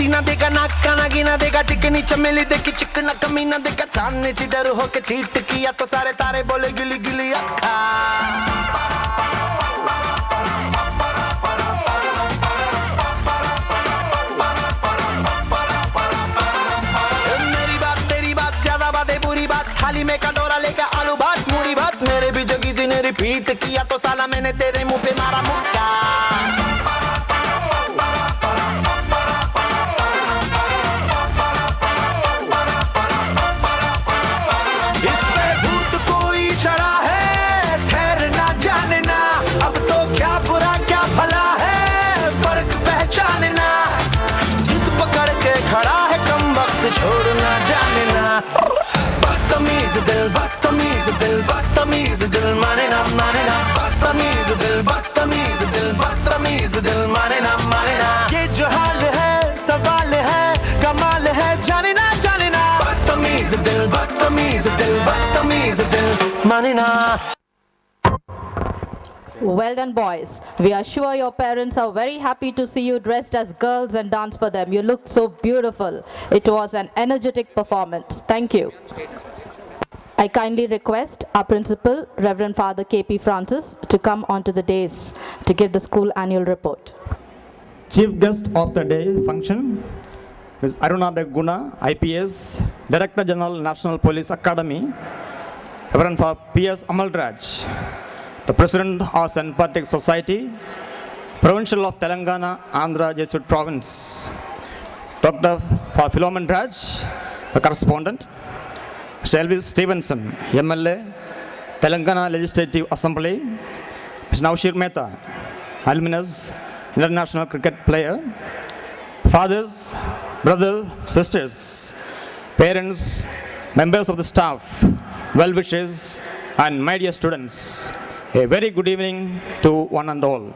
मुंडी ना देगा नाका ना गिना देगा चिकनी चमेली देखी चिकना कमीना देगा चांदने ची डर होके चीट किया तो सारे तारे बोले गिली गिली अक्खा मेरी बात तेरी बात ज्यादा बातें बुरी बात थाली में कटोरा लेकर आलू भात मूड़ी भात मेरे भी जो किसी ने रिपीट किया तो साला मैंने तेरे मुंह पे मारा मुक्का छोड़ना जाने ना बदतमीज दिल माने ना बदतमीज दिल माने ना ये जो हाल है सवाल है कमाल है जाने ना बदतमीज दिल माने ना Well done, boys. We are sure your parents are very happy to see you dressed as girls and dance for them. You looked so beautiful. It was an energetic performance. Thank you. I kindly request our principal, Reverend Father K.P. Francis, to come onto the dais to give the school annual report. Chief guest of the day function is Aruna Beguna, IPS, Director General, National Police Academy, Reverend Father P.S. Amalraj, the President of St. Patrick Society, Provincial of Telangana, Andhra Jesuit Province, Dr. Philomen Raj, the Correspondent, Mr. Elvis Stevenson, MLA, Telangana Legislative Assembly, Mr. Naushir Mehta, alumnus, international cricket player, fathers, brothers, sisters, parents, members of the staff, well-wishers, and my dear students, a very good evening to one and all.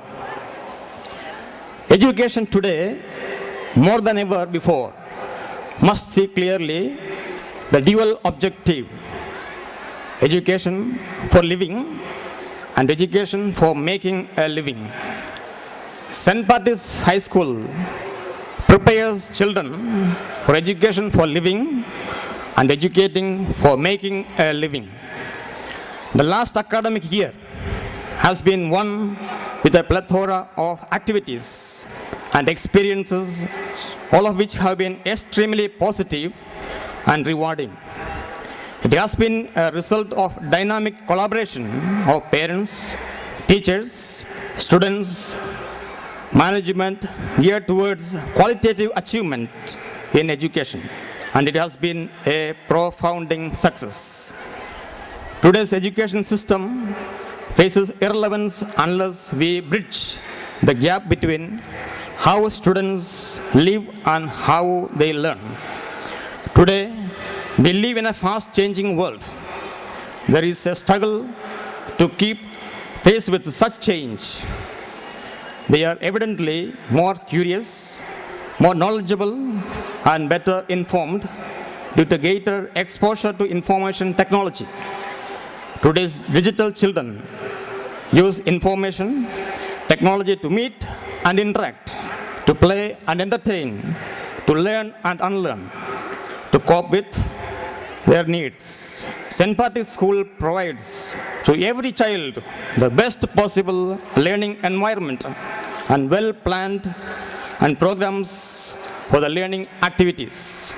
Education today, more than ever before, must see clearly the dual objective: education for living and education for making a living. St. Patrick's High School prepares children for education for living and educating for making a living. The last academic year has been one with a plethora of activities and experiences, all of which have been extremely positive and rewarding. It has been a result of dynamic collaboration of parents, teachers, students, management geared towards qualitative achievement in education, and it has been a profounding success. Today's education system faces irrelevance unless we bridge the gap between how students live and how they learn. Today, we live in a fast-changing world. There is a struggle to keep pace with such change. They are evidently more curious, more knowledgeable, and better informed due to greater exposure to information technology. Today's digital children use information technology to meet and interact, to play and entertain, to learn and unlearn, to cope with their needs. St. Patrick's School provides to every child the best possible learning environment and well-planned and programs for the learning activities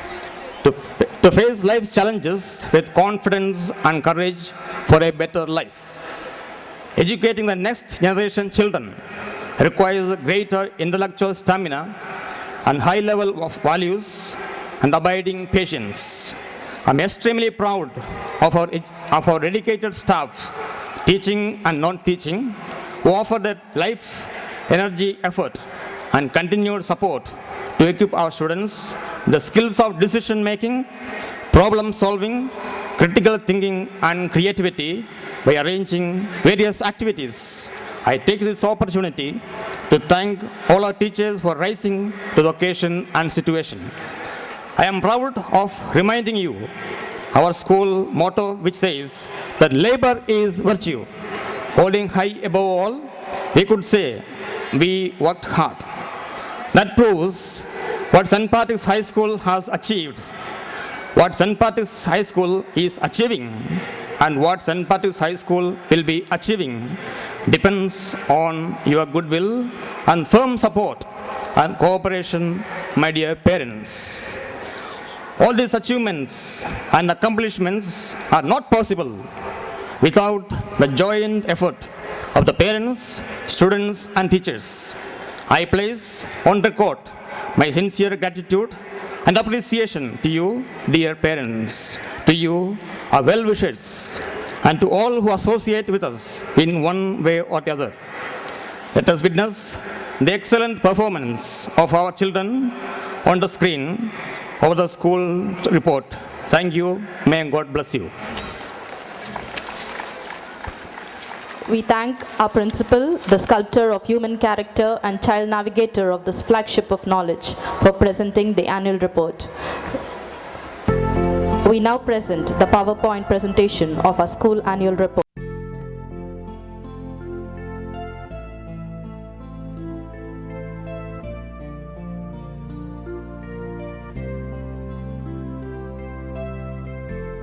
to face life's challenges with confidence and courage for a better life. Educating the next generation children requires greater intellectual stamina and high level of values and abiding patience. I'm extremely proud of our dedicated staff, teaching and non-teaching, who offer that life, energy, effort, and continued support to equip our students the skills of decision making, problem solving, critical thinking, and creativity by arranging various activities. I take this opportunity to thank all our teachers for rising to the occasion and situation. I am proud of reminding you our school motto, which says that labor is virtue. Holding high above all, we could say we worked hard. That proves what St. Patrick's High School has achieved, what St. Patrick's High School is achieving, and what St. Patrick's High School will be achieving depends on your goodwill and firm support and cooperation, my dear parents. All these achievements and accomplishments are not possible without the joint effort of the parents, students, and teachers. I place on record my sincere gratitude and appreciation to you, dear parents, to you, our well-wishers, and to all who associate with us in one way or the other. Let us witness the excellent performance of our children on the screen over the school report. Thank you. May God bless you. We thank our principal, the sculptor of human character and child navigator of this flagship of knowledge, for presenting the annual report. We now present the PowerPoint presentation of our school annual report.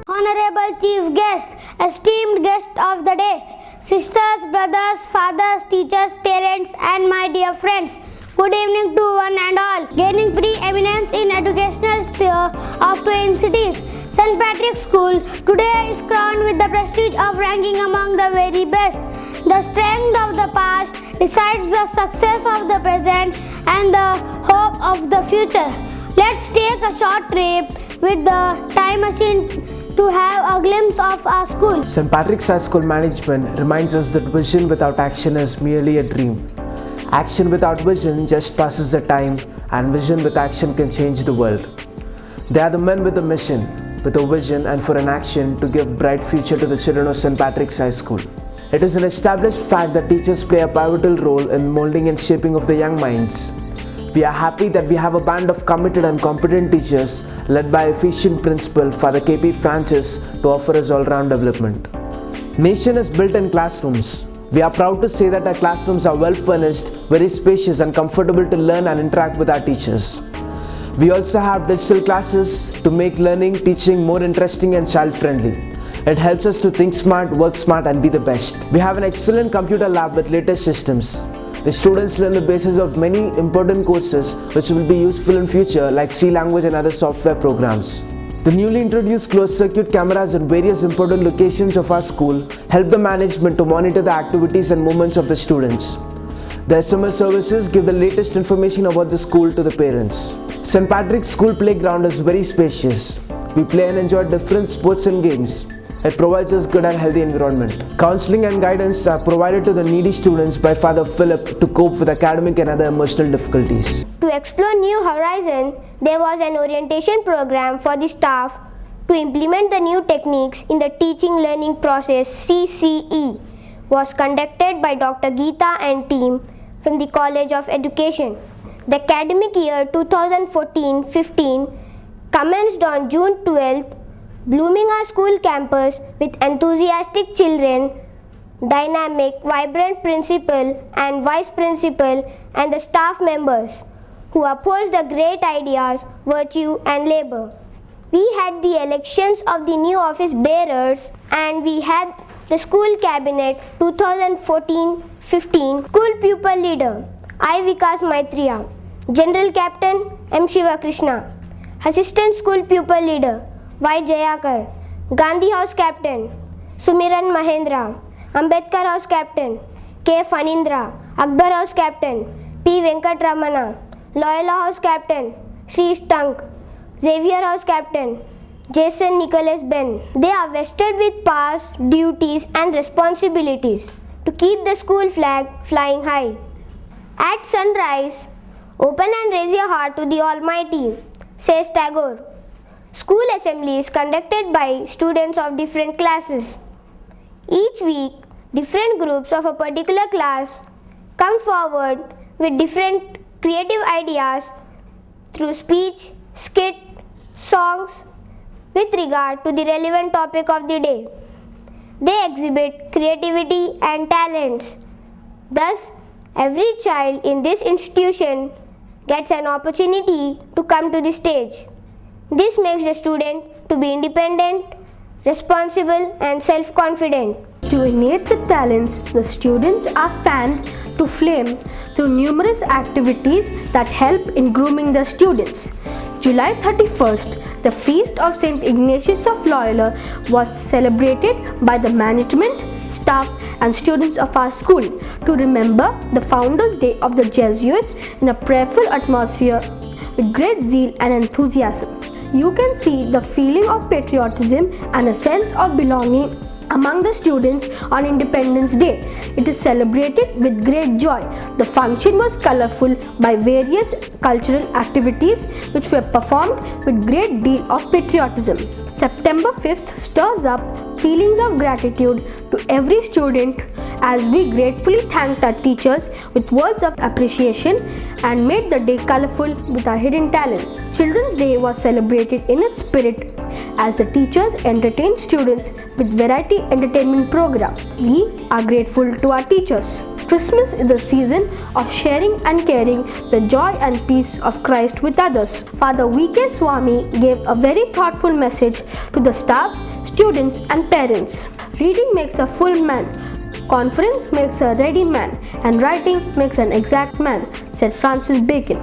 Honorable Chief Guest, esteemed guest of the day, sisters, brothers, fathers, teachers, parents, and my dear friends, good evening to one and all. Gaining pre-eminence in educational sphere of twin cities, St. Patrick's School today is crowned with the prestige of ranking among the very best. The strength of the past decides the success of the present and the hope of the future. Let's take a short trip with the time machine to have a glimpse of our school. St. Patrick's High School management reminds us that vision without action is merely a dream. Action without vision just passes the time, and vision with action can change the world. They are the men with a mission, with a vision and for an action to give bright future to the children of St. Patrick's High School. It is an established fact that teachers play a pivotal role in molding and shaping of the young minds. We are happy that we have a band of committed and competent teachers led by efficient principal Father KP Francis to offer us all-round development. Nation is built in classrooms. We are proud to say that our classrooms are well furnished, very spacious and comfortable to learn and interact with our teachers. We also have digital classes to make learning, teaching more interesting and child-friendly. It helps us to think smart, work smart and be the best. We have an excellent computer lab with latest systems. The students learn the basis of many important courses which will be useful in future, like C language and other software programs. The newly introduced closed circuit cameras in various important locations of our school help the management to monitor the activities and movements of the students. The SMS services give the latest information about the school to the parents. St. Patrick's School playground is very spacious. We play and enjoy different sports and games. It provides us good and healthy environment. Counseling and guidance are provided to the needy students by Father Philip to cope with academic and other emotional difficulties. To explore new horizon, there was an orientation program for the staff to implement the new techniques in the teaching learning process. CCE was conducted by Dr. Geeta and team from the College of Education. The academic year 2014-15 commenced on June 12th, blooming our school campus with enthusiastic children, dynamic, vibrant principal and vice principal and the staff members who upholds the great ideas, virtue and labor. We had the elections of the new office bearers and we had the school cabinet 2014-15 school pupil leader I. Vikas Maitreya, General Captain M. Shiva Krishna, Assistant School Pupil Leader Y. Jayakar, Gandhi House Captain Sumiran Mahendra, Ambedkar House Captain K. Fanindra, Akbar House Captain P. Venkatramana, Loyola House Captain Sri Stank, Xavier House Captain Jason Nicholas Ben. They are vested with powers, duties and responsibilities to keep the school flag flying high. At sunrise, open and raise your heart to the Almighty, says Tagore. School assembly is conducted by students of different classes. Each week, different groups of a particular class come forward with different creative ideas through speech, skit, songs with regard to the relevant topic of the day. They exhibit creativity and talents. Thus, every child in this institution gets an opportunity to come to the stage. This makes the student to be independent, responsible and self-confident. To innate the talents, the students are fanned to flame through numerous activities that help in grooming the students. July 31st, the feast of St. Ignatius of Loyola was celebrated by the management, staff and students of our school to remember the Founders' Day of the Jesuits in a prayerful atmosphere with great zeal and enthusiasm. You can see the feeling of patriotism and a sense of belonging among the students on Independence Day. It is celebrated with great joy. The function was colorful by various cultural activities which were performed with great deal of patriotism. September 5th stirs up feelings of gratitude to every student as we gratefully thanked our teachers with words of appreciation and made the day colorful with our hidden talent. Children's Day was celebrated in its spirit as the teachers entertained students with variety entertainment program. We are grateful to our teachers. Christmas is the season of sharing and caring the joy and peace of Christ with others. Father V.K. Swami gave a very thoughtful message to the staff, students and parents. Reading makes a full man. Conference makes a ready man and writing makes an exact man, said Francis Bacon.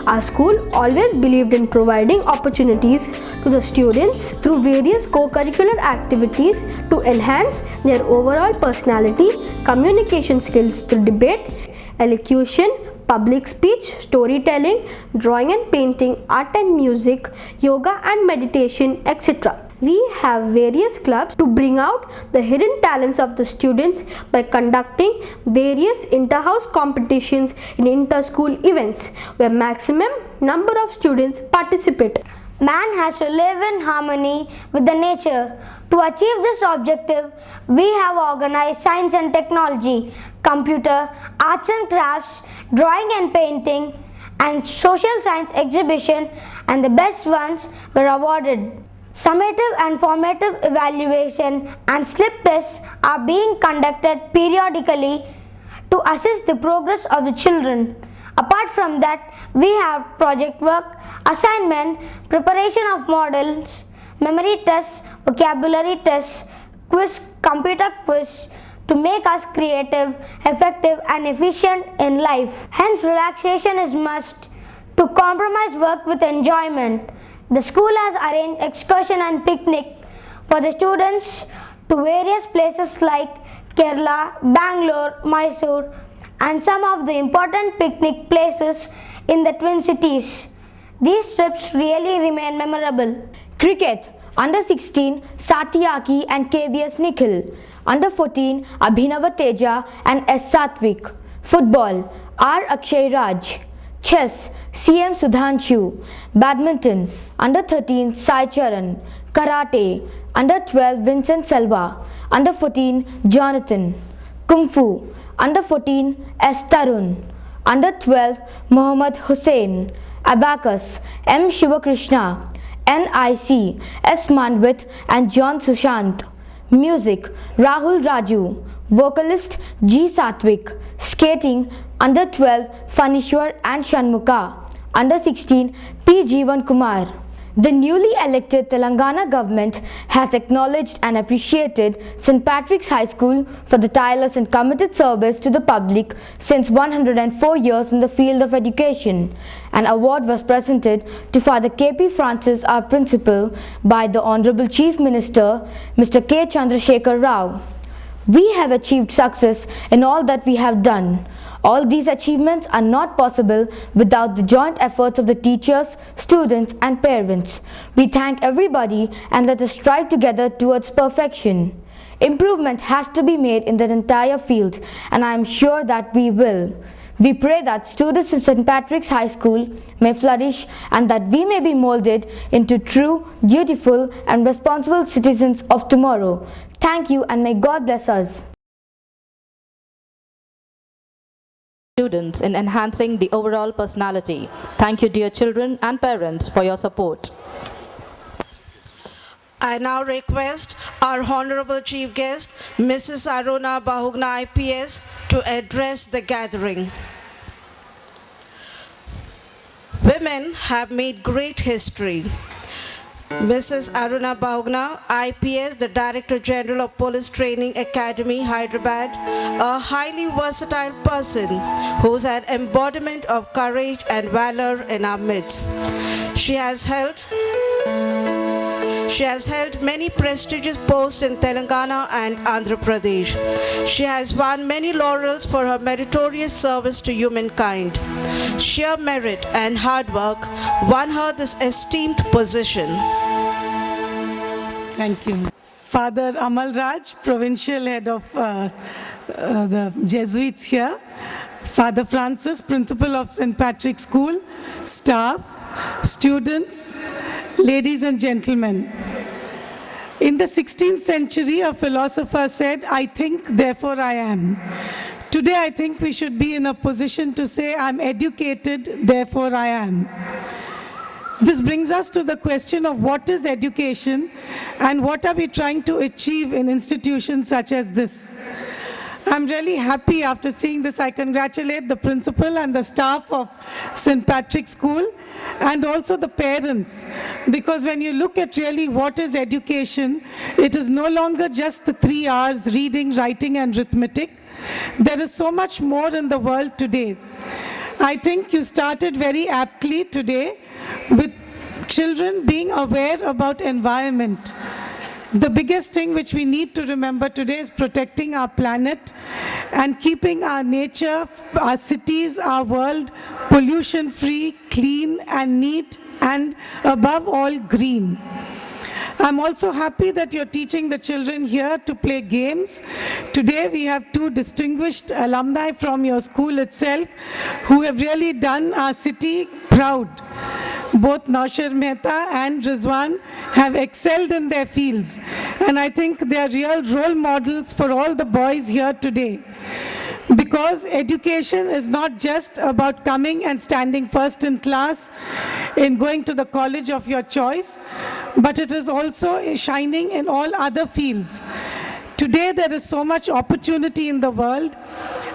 Our school always believed in providing opportunities to the students through various co-curricular activities to enhance their overall personality, communication skills through debate, elocution, public speech, storytelling, drawing and painting, art and music, yoga and meditation, etc. We have various clubs to bring out the hidden talents of the students by conducting various inter-house competitions in inter-school events where maximum number of students participate. Man has to live in harmony with the nature. To achieve this objective, we have organized science and technology, computer, arts and crafts, drawing and painting, and social science exhibition, and the best ones were awarded. Summative and formative evaluation and slip tests are being conducted periodically to assess the progress of the children. Apart from that, we have project work, assignment, preparation of models, memory tests, vocabulary tests, quiz, computer quiz to make us creative, effective and efficient in life. Hence, relaxation is must to compromise work with enjoyment. The school has arranged excursion and picnic for the students to various places like Kerala, Bangalore, Mysore and some of the important picnic places in the Twin Cities. These trips really remain memorable. Cricket, Under 16, Satyaki and KVS Nikhil. Under 14, Abhinava Teja and S. Satvik. Football, R. Akshay Raj. Chess, CM Sudhanshu. Badminton, Under 13, Sai Charan. Karate, Under 12, Vincent Selva. Under 14, Jonathan. Kung Fu, Under 14, S. Tarun. Under 12, Mohammad Hussain. Abacus, M. Shivakrishna. NIC, S. Manvit and John Sushant. Music, Rahul Raju. Vocalist, G. Satvik. Skating, Under 12, Fanishwar and Shanmukha. Under 16, P. Jeevan Kumar. The newly elected Telangana government has acknowledged and appreciated St. Patrick's High School for the tireless and committed service to the public since 104 years in the field of education. An award was presented to Father K.P. Francis, our principal, by the Honorable Chief Minister, Mr. K. Chandrasekhar Rao. We have achieved success in all that we have done. All these achievements are not possible without the joint efforts of the teachers, students and parents. We thank everybody and let us strive together towards perfection. Improvement has to be made in that entire field and I am sure that we will. We pray that students of St. Patrick's High School may flourish and that we may be molded into true, dutiful and responsible citizens of tomorrow. Thank you and may God bless us. Students in enhancing the overall personality. Thank you, dear children and parents, for your support. I now request our Honorable Chief Guest, Mrs. Aruna Bahugna IPS, to address the gathering. women have made great history. Mrs. Aruna Bahugna, IPS, the Director General of Police Training Academy, Hyderabad, a highly versatile person who's an embodiment of courage and valor in our midst. She has held many prestigious posts in Telangana and Andhra Pradesh. She has won many laurels for her meritorious service to humankind. Sheer merit and hard work won her this esteemed position. Thank you. Father Amal Raj, Provincial Head of the Jesuits here. Father Francis, Principal of St. Patrick's School, staff, students, ladies and gentlemen. In the 16th century, a philosopher said, "I think, therefore I am." Today, I think we should be in a position to say, "I'm educated, therefore I am." This brings us to the question of what is education and what are we trying to achieve in institutions such as this. I'm really happy after seeing this. I congratulate the principal and the staff of St. Patrick's School and also the parents, because when you look at really what is education, it is no longer just the 3 R's, reading, writing and arithmetic. There is so much more in the world today. I think you started very aptly today with children being aware about environment. The biggest thing which we need to remember today is protecting our planet and keeping our nature, our cities, our world pollution-free, clean and neat, and above all green. I'm also happy that you're teaching the children here to play games. Today we have 2 distinguished alumni from your school itself who have really done our city proud. Both Naushir Mehta and Rizwan have excelled in their fields, and I think they are real role models for all the boys here today. Because education is not just about coming and standing first in class in going to the college of your choice, but it is also shining in all other fields. Today there is so much opportunity in the world,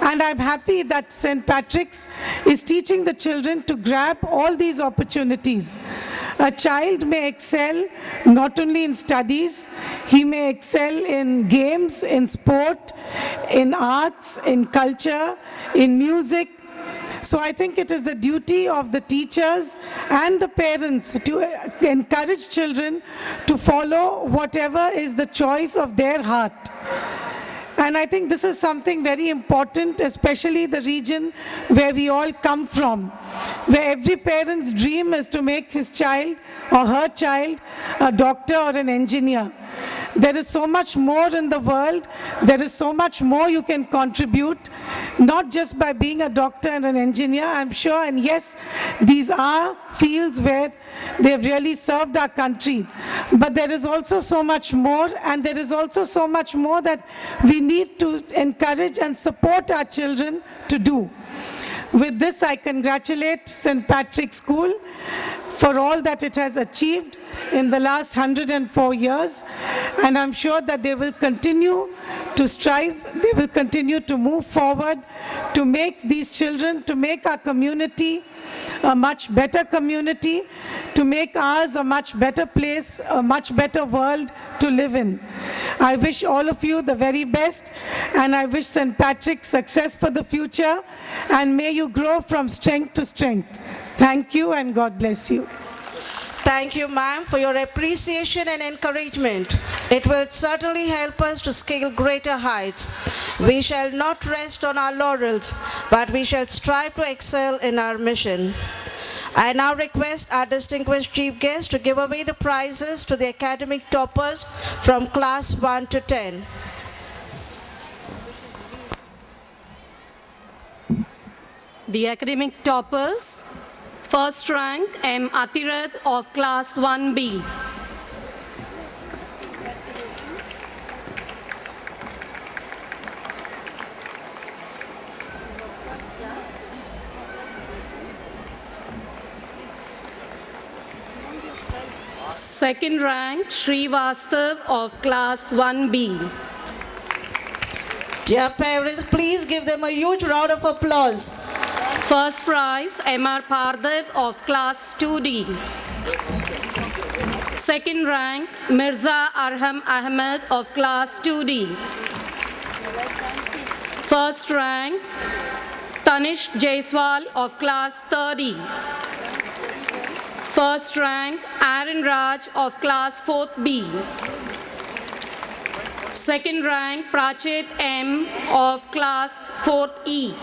and I'm happy that St. Patrick's is teaching the children to grab all these opportunities. A child may excel not only in studies, he may excel in games, in sport, in arts, in culture, in music. So I think it is the duty of the teachers and the parents to encourage children to follow whatever is the choice of their heart. And I think this is something very important, especially the region where we all come from, where every parent's dream is to make his child or her child a doctor or an engineer. There is so much more in the world. There is so much more you can contribute, not just by being a doctor and an engineer, I'm sure. And yes, these are fields where they have really served our country. But there is also so much more, and there is also so much more that we need to encourage and support our children to do. With this, I congratulate St. Patrick's School for all that it has achieved in the last 104 years, and I'm sure that they will continue to strive, they will continue to move forward to make these children, to make our community a much better community, to make ours a much better place, a much better world to live in. I wish all of you the very best, and I wish St. Patrick success for the future, and may you grow from strength to strength. Thank you, and God bless you. Thank you, ma'am, for your appreciation and encouragement. It will certainly help us to scale greater heights. We shall not rest on our laurels, but we shall strive to excel in our mission. I now request our distinguished chief guest to give away the prizes to the academic toppers from class 1 to 10. The academic toppers. First rank, M. Atirath of class 1B. Second rank, Srivastav of class 1B. Dear parents, please give them a huge round of applause First prize, M.R. Pardev of class 2D. Second rank, Mirza Arham Ahmed of class 2D. First rank, Tanish Jaiswal of class 30. First rank, Aaron Raj of class 4th B. Second rank, Prachit M of class 4th E.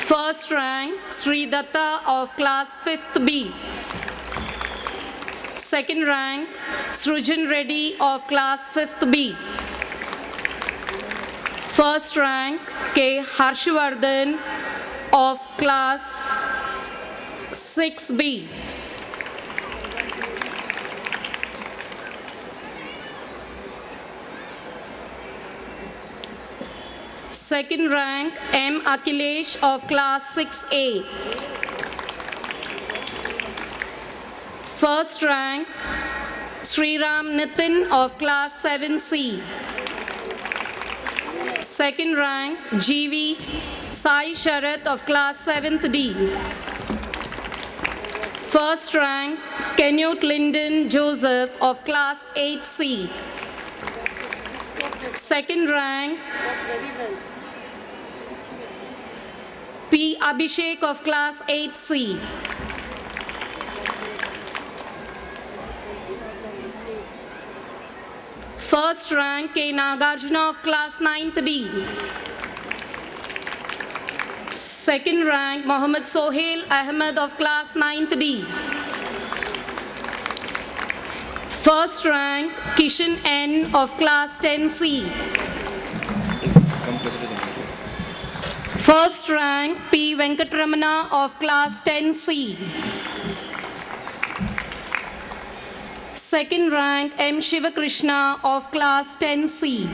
First rank, Sri Datta of class 5th B. Second rank, Srujan Reddy of class 5th B. First rank, K. Harshvardhan of class 6B. Second rank, M. Akhilesh of class 6A. First rank, Sriram Nitin of class 7C. Second rank, GV Sai Sharath of class 7th D. First rank, Kenyot Lyndon Joseph of class 8C. Second rank, P. Abhishek of class 8C. First rank, K. Nagarjuna of class 9th D. Second rank, Mohammad Sohail Ahmed of class 9th D. First rank, Kishan N of class 10C. First rank, P. Venkatramana of class 10C. Second rank, M. Shivakrishna of class 10C.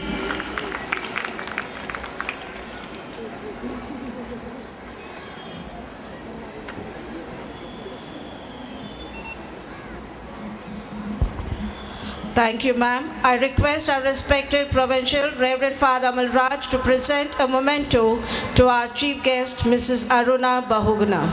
Thank you, ma'am. I request our respected Provincial Reverend Father Amal Raj to present a memento to our chief guest, Mrs. Aruna Bahuguna.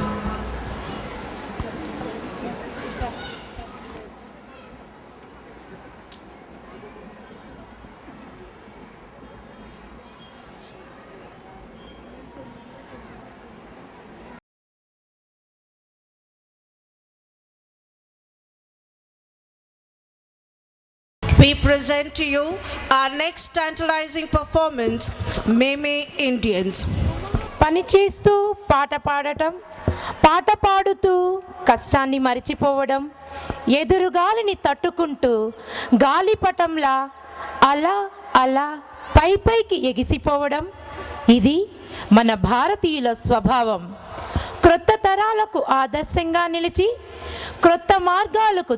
We present to you our next tantalizing performance, Meme Indians. పనిచేస్తూ పాట పాడటం, పాట పాడుతూ కష్టాన్ని మరిచిపోవడం, ఎదురుగాలిని తట్టుకుంటూ గాలిపటంలా అలా అలా పైకి ఎగిసిపోవడం, ఇది మన భారతీయుల స్వభావం. క్రొత్త తరాలకు ఆదర్శంగా నిలిచి క్రొత్త మార్గాలకు